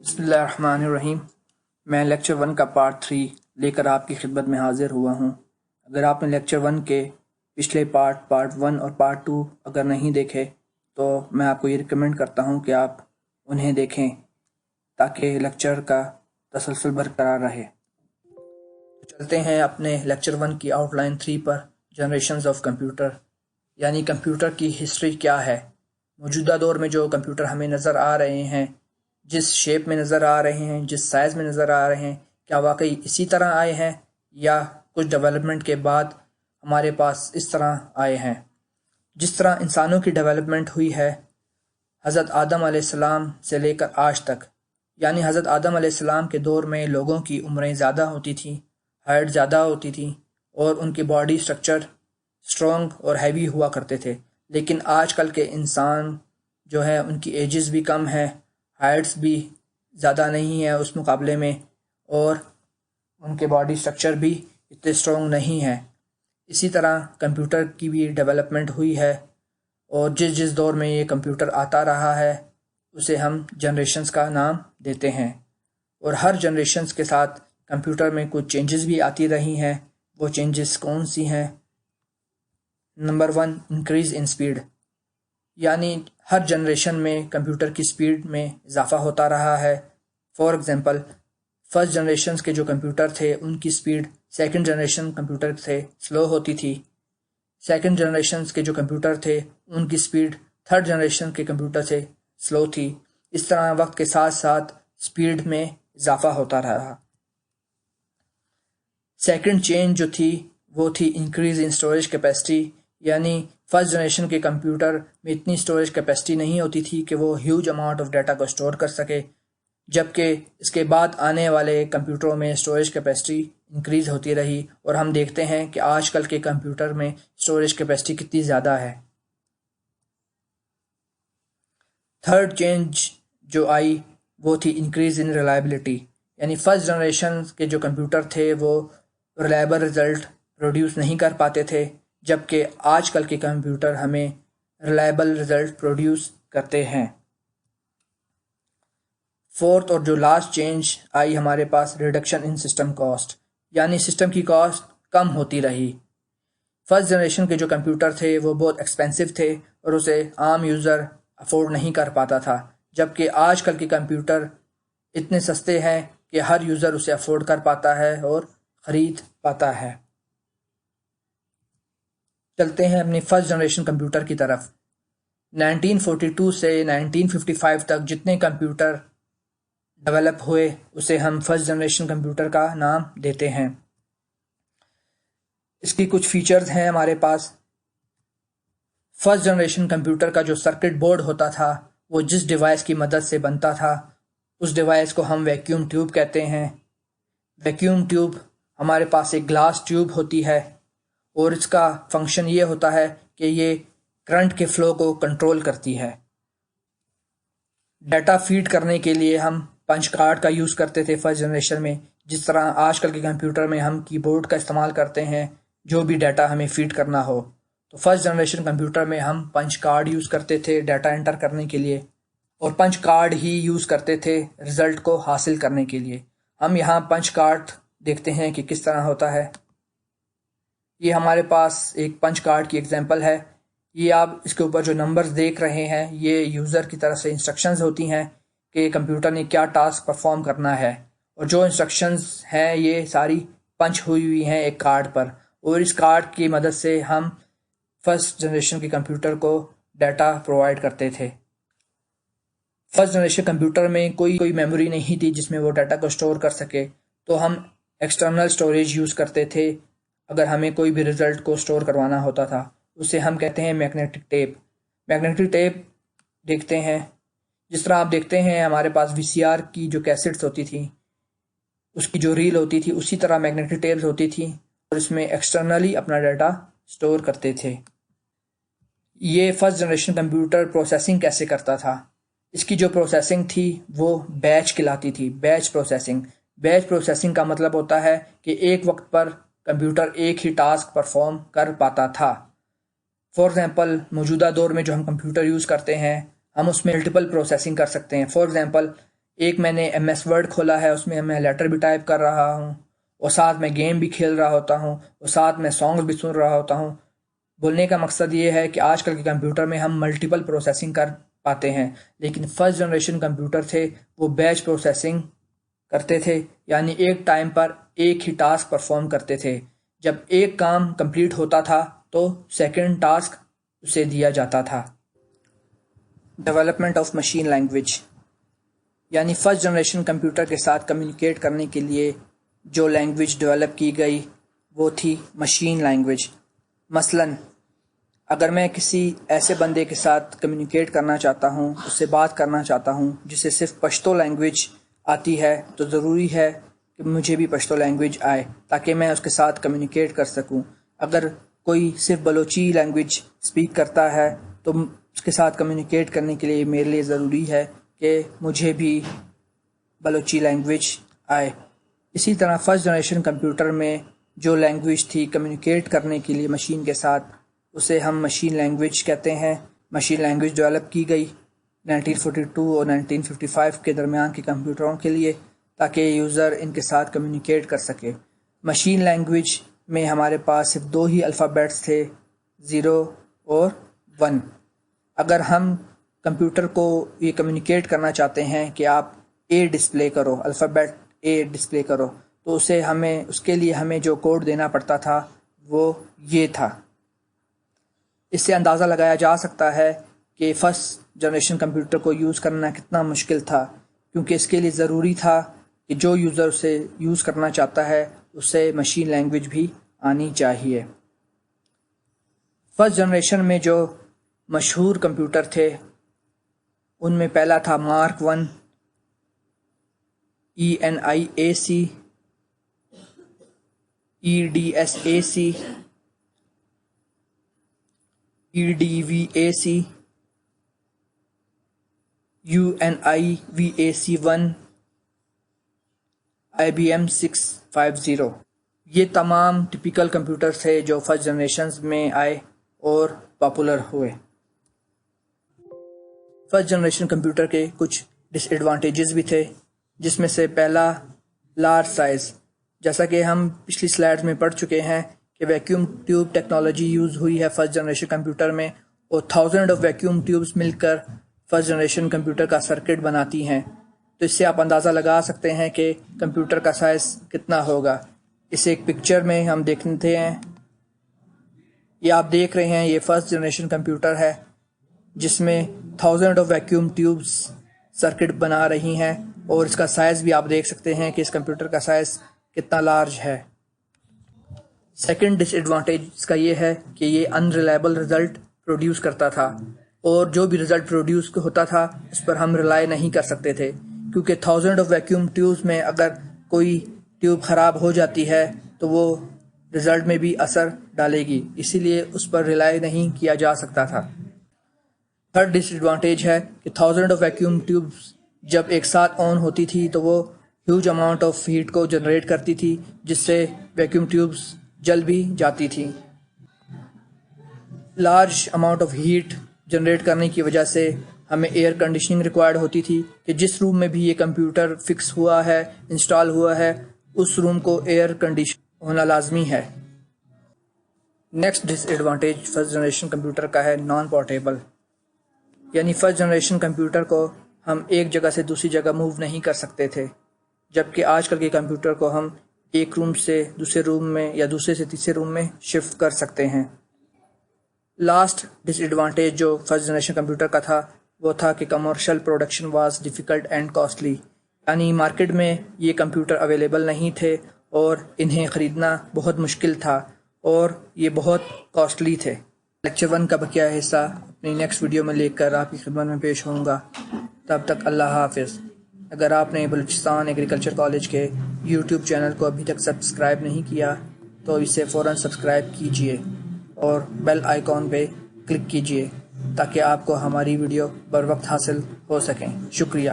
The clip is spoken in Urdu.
بسم اللہ الرحمن الرحیم۔ میں لیکچر 1 کا پارٹ 3 لے کر آپ کی خدمت میں حاضر ہوا ہوں۔ اگر آپ نے لیکچر 1 کے پچھلے پارٹ 1 اور پارٹ 2 اگر نہیں دیکھے تو میں آپ کو یہ ریکمینڈ کرتا ہوں کہ آپ انہیں دیکھیں تاکہ لیکچر کا تسلسل برقرار رہے۔ چلتے ہیں اپنے لیکچر 1 کی out line 3 per, generations of computer, یعنی کمپیوٹر کی ہسٹری کیا ہے۔ موجودہ دور میں جو کمپیوٹر ہمیں نظر آ رہے ہیں، جس شیپ میں نظر آ رہے ہیں، جس سائز میں نظر آ رہے ہیں، کیا واقعی اسی طرح آئے ہیں یا کچھ ڈیولپمنٹ کے بعد ہمارے پاس اس طرح آئے ہیں؟ جس طرح انسانوں کی ڈیولپمنٹ ہوئی ہے حضرت آدم علیہ السلام سے لے کر آج تک، یعنی حضرت آدم علیہ السلام کے دور میں لوگوں کی عمریں زیادہ ہوتی تھیں، ہائٹ زیادہ ہوتی تھی اور ان کی باڈی سٹرکچر اسٹرانگ اور ہیوی ہوا کرتے تھے۔ لیکن آج کل کے انسان جو ہے ان کی ایجز بھی کم ہیں، ہائٹس بھی زیادہ نہیں ہے اس مقابلے میں، اور ان کے باڈی سٹرکچر بھی اتنے اسٹرانگ نہیں ہے۔ اسی طرح کمپیوٹر کی بھی ڈیولپمنٹ ہوئی ہے، اور جس دور میں یہ کمپیوٹر آتا رہا ہے اسے ہم جنریشنز کا نام دیتے ہیں، اور ہر جنریشنز کے ساتھ کمپیوٹر میں کچھ چینجز بھی آتی رہی ہیں۔ وہ چینجز کون سی ہیں؟ نمبر 1، انکریز ان سپیڈ، یعنی ہر جنریشن میں کمپیوٹر کی سپیڈ میں اضافہ ہوتا رہا ہے۔ فار ایگزامپل، فرسٹ جنریشنز کے جو کمپیوٹر تھے ان کی سپیڈ سیکنڈ جنریشن کمپیوٹر سے سلو ہوتی تھی، سیکنڈ جنریشنز کے جو کمپیوٹر تھے ان کی سپیڈ تھرڈ جنریشن کے کمپیوٹر سے سلو تھی۔ اس طرح وقت کے ساتھ ساتھ سپیڈ میں اضافہ ہوتا رہا۔ سیکنڈ چینج جو تھی وہ تھی انکریز ان اسٹوریج کیپیسٹی، یعنی فرسٹ جنریشن کے کمپیوٹر میں اتنی اسٹوریج کیپیسٹی نہیں ہوتی تھی کہ وہ ہیوج اماؤنٹ آف ڈیٹا کو اسٹور کر سکے، جبکہ اس کے بعد آنے والے کمپیوٹروں میں اسٹوریج کیپیسٹی انکریز ہوتی رہی، اور ہم دیکھتے ہیں کہ آج کل کے کمپیوٹر میں اسٹوریج کیپیسٹی کتنی زیادہ ہے۔ تھرڈ چینج جو آئی وہ تھی انکریز ان ریلائبلٹی، یعنی فرسٹ جنریشن کے جو کمپیوٹر تھے وہ ریلائبل رزلٹ پروڈیوس نہیں کر پاتے تھے، جبکہ آج کل کے کمپیوٹر ہمیں ریلائبل رزلٹ پروڈیوس کرتے ہیں۔ فورتھ اور جو لاسٹ چینج آئی ہمارے پاس، ریڈکشن ان سسٹم کاسٹ، یعنی سسٹم کی کاسٹ کم ہوتی رہی۔ فرسٹ جنریشن کے جو کمپیوٹر تھے وہ بہت ایکسپینسو تھے اور اسے عام یوزر افورڈ نہیں کر پاتا تھا، جبکہ آج کل کے کمپیوٹر اتنے سستے ہیں کہ ہر یوزر اسے افورڈ کر پاتا ہے اور خرید پاتا ہے۔ چلتے ہیں اپنی فرسٹ جنریشن کمپیوٹر کی طرف۔ 1942 سے 1955 تک جتنے کمپیوٹر ڈیولپ ہوئے اسے ہم فرسٹ جنریشن کمپیوٹر کا نام دیتے ہیں۔ اس کی کچھ فیچرز ہیں ہمارے پاس۔ فرسٹ جنریشن کمپیوٹر کا جو سرکٹ بورڈ ہوتا تھا وہ جس ڈیوائس کی مدد سے بنتا تھا اس ڈیوائس کو ہم ویکیوم ٹیوب کہتے ہیں۔ ویکیوم ٹیوب ہمارے پاس ایک گلاس ٹیوب ہوتی ہے، اور اس کا فنکشن یہ ہوتا ہے کہ یہ کرنٹ کے فلو کو کنٹرول کرتی ہے۔ ڈیٹا فیڈ کرنے کے لیے ہم پنچ کارڈ کا یوز کرتے تھے فرسٹ جنریشن میں، جس طرح آج کل کے کمپیوٹر میں ہم کی بورڈ کا استعمال کرتے ہیں جو بھی ڈیٹا ہمیں فیڈ کرنا ہو۔ تو فرسٹ جنریشن کمپیوٹر میں ہم پنچ کارڈ یوز کرتے تھے ڈیٹا انٹر کرنے کے لیے، اور پنچ کارڈ ہی یوز کرتے تھے رزلٹ کو حاصل کرنے کے لیے۔ ہم یہاں پنچ کارڈ دیکھتے ہیں کہ کس طرح ہوتا ہے۔ یہ ہمارے پاس ایک پنچ کارڈ کی ایگزامپل ہے۔ یہ آپ اس کے اوپر جو نمبرز دیکھ رہے ہیں یہ یوزر کی طرف سے انسٹرکشنز ہوتی ہیں کہ کمپیوٹر نے کیا ٹاسک پرفارم کرنا ہے، اور جو انسٹرکشنز ہیں یہ ساری پنچ ہوئی ہیں ایک کارڈ پر، اور اس کارڈ کی مدد سے ہم فرسٹ جنریشن کے کمپیوٹر کو ڈیٹا پرووائڈ کرتے تھے۔ فرسٹ جنریشن کمپیوٹر میں کوئی میموری نہیں تھی جس میں وہ ڈیٹا کو سٹور کر سکے، تو ہم ایکسٹرنل سٹوریج یوز کرتے تھے اگر ہمیں کوئی بھی رزلٹ کو سٹور کروانا ہوتا تھا۔ اسے ہم کہتے ہیں میگنیٹک ٹیپ۔ میگنیٹک ٹیپ دیکھتے ہیں، جس طرح آپ دیکھتے ہیں ہمارے پاس VCR کی جو کیسٹس ہوتی تھی اس کی جو ریل ہوتی تھی اسی طرح میگنیٹک ٹیپس ہوتی تھی، اور اس میں ایکسٹرنلی اپنا ڈیٹا سٹور کرتے تھے۔ یہ فرسٹ جنریشن کمپیوٹر پروسیسنگ کیسے کرتا تھا؟ اس کی جو پروسیسنگ تھی وہ بیچ کہلاتی تھی، بیچ پروسیسنگ۔ بیچ پروسیسنگ کا مطلب ہوتا ہے کہ ایک وقت پر کمپیوٹر ایک ہی ٹاسک پرفارم کر پاتا تھا۔ فار ایگزامپل، موجودہ دور میں جو ہم کمپیوٹر یوز کرتے ہیں ہم اس میں ملٹیپل پروسیسنگ کر سکتے ہیں۔ فار ایگزامپل، ایک میں نے ایم ایس ورڈ کھولا ہے، اس میں میں لیٹر بھی ٹائپ کر رہا ہوں، اور ساتھ میں گیم بھی کھیل رہا ہوتا ہوں، اور ساتھ میں سانگز بھی سن رہا ہوتا ہوں۔ بولنے کا مقصد یہ ہے کہ آج کل کے کمپیوٹر میں ہم ملٹیپل پروسیسنگ کر پاتے ہیں، لیکن فرسٹ جنریشن کمپیوٹر تھے وہ بیچ پروسیسنگ کرتے تھے، یعنی ایک ٹائم پر ایک ہی ٹاسک پرفارم کرتے تھے۔ جب ایک کام کمپلیٹ ہوتا تھا تو سیکنڈ ٹاسک اسے دیا جاتا تھا۔ ڈیولپمنٹ آف مشین لینگویج، یعنی فرسٹ جنریشن کمپیوٹر کے ساتھ کمیونیکیٹ کرنے کے لیے جو لینگویج ڈیولپ کی گئی وہ تھی مشین لینگویج۔ مثلا اگر میں کسی ایسے بندے کے ساتھ کمیونیکیٹ کرنا چاہتا ہوں، اس سے بات کرنا چاہتا ہوں جسے صرف پشتو لینگویج آتی ہے، تو ضروری ہے کہ مجھے بھی پشتو لینگویج آئے تاکہ میں اس کے ساتھ کمیونیکیٹ کر سکوں۔ اگر کوئی صرف بلوچی لینگویج سپیک کرتا ہے تو اس کے ساتھ کمیونیکیٹ کرنے کے لیے میرے لیے ضروری ہے کہ مجھے بھی بلوچی لینگویج آئے۔ اسی طرح فرسٹ جنریشن کمپیوٹر میں جو لینگویج تھی کمیونیکیٹ کرنے کے لیے مشین کے ساتھ، اسے ہم مشین لینگویج کہتے ہیں۔ مشین لینگویج ڈیولپ کی گئی 1942 اور 1955 کے درمیان کے کمپیوٹروں کے لیے تاکہ یوزر ان کے ساتھ کمیونیکیٹ کر سکے۔ مشین لینگویج میں ہمارے پاس صرف 2 ہی الفابیٹس تھے، 0 اور 1۔ اگر ہم کمپیوٹر کو یہ کمیونیکیٹ کرنا چاہتے ہیں کہ آپ اے ڈسپلے کرو، الفابیٹ اے ڈسپلے کرو، تو اس کے لیے ہمیں جو کوڈ دینا پڑتا تھا وہ یہ تھا۔ اس سے اندازہ لگایا جا سکتا ہے کہ فرسٹ جنریشن کمپیوٹر کو یوز کرنا کتنا مشکل تھا، کیونکہ اس کے لیے ضروری تھا کہ جو یوزر اسے یوز کرنا چاہتا ہے اسے مشین لینگویج بھی آنی چاہیے۔ فرسٹ جنریشن میں جو مشہور کمپیوٹر تھے ان میں پہلا تھا mark 1 ENIAC EDSAC EDVAC UNIVAC1 IBM 650۔ یہ تمام ٹپیکل کمپیوٹر تھے جو فرسٹ جنریشنز میں آئے اور پاپولر ہوئے۔ فرسٹ جنریشن کمپیوٹر کے کچھ ڈس ایڈوانٹیجز بھی تھے، جس میں سے پہلا لارج سائز۔ جیسا کہ ہم پچھلی سلائیڈز میں پڑھ چکے ہیں کہ ویکیوم ٹیوب ٹیکنالوجی یوز ہوئی ہے فرسٹ جنریشن کمپیوٹر میں، اور 1000 آف ویکیوم ٹیوبز مل کر فرسٹ جنریشن کمپیوٹر کا سرکٹ بناتی ہیں۔ تو اس سے آپ اندازہ لگا سکتے ہیں کہ کمپیوٹر کا سائز کتنا ہوگا۔ اسے ایک پکچر میں ہم دیکھتے ہیں، یہ آپ دیکھ رہے ہیں، یہ فرسٹ جنریشن کمپیوٹر ہے جس میں 1000 آف ویکیوم ٹیوبز سرکٹ بنا رہی ہیں، اور اس کا سائز بھی آپ دیکھ سکتے ہیں کہ اس کمپیوٹر کا سائز کتنا لارج ہے۔ سیکنڈ ڈس ایڈوانٹیج اس کا یہ ہے کہ یہ ان ریلائبل رزلٹ پروڈیوس کرتا تھا، اور جو بھی رزلٹ پروڈیوس ہوتا تھا اس پر ہم ریلائی نہیں کر سکتے تھے، کیونکہ 1000 آف ویکیوم ٹیوبز میں اگر کوئی ٹیوب خراب ہو جاتی ہے تو وہ رزلٹ میں بھی اثر ڈالے گی، اسی لیے اس پر ریلائی نہیں کیا جا سکتا تھا۔ تھرڈ ڈس ایڈوانٹیج ہے کہ 1000 آف ویکیوم ٹیوبز جب ایک ساتھ آن ہوتی تھی تو وہ ہیوج اماؤنٹ آف ہیٹ کو جنریٹ کرتی تھی، جس سے ویکیوم ٹیوبز جل بھی جاتی تھی۔ Large amount of heat generate کرنے کی وجہ سے ہمیں ایئر کنڈیشننگ ریکوائرڈ ہوتی تھی کہ جس روم میں بھی یہ کمپیوٹر فکس ہوا ہے، انسٹال ہوا ہے، اس روم کو ایئر کنڈیشن ہونا لازمی ہے۔ نیکسٹ ڈس ایڈوانٹیج فرسٹ جنریشن کمپیوٹر کا ہے نان پورٹیبل، یعنی فرسٹ جنریشن کمپیوٹر کو ہم ایک جگہ سے دوسری جگہ موو نہیں کر سکتے تھے، جبکہ آج کل کے کمپیوٹر کو ہم ایک روم سے دوسرے روم میں یا دوسرے سے تیسرے روم میں شفٹ کر سکتے ہیں۔ لاسٹ ڈس ایڈوانٹیج جو فرسٹ جنریشن کمپیوٹر کا تھا وہ تھا کہ commercial production was difficult and costly, یعنی مارکیٹ میں یہ کمپیوٹر اویلیبل نہیں تھے اور انہیں خریدنا بہت مشکل تھا، اور یہ بہت کاسٹلی تھے۔ لیکچر 1 کا بقیہ حصہ اپنی نیکسٹ ویڈیو میں لے کر آپ کی خدمت میں پیش ہوں گا۔ تب تک اللہ حافظ۔ اگر آپ نے بلوچستان ایگریکلچر کالج کے یوٹیوب چینل کو ابھی تک سبسکرائب نہیں کیا تو اسے فوراً سبسکرائب کیجیے اور بیل آئیکن پہ کلک کیجیے تاکہ آپ کو ہماری ویڈیو بر وقت حاصل ہو سکیں۔ شکریہ۔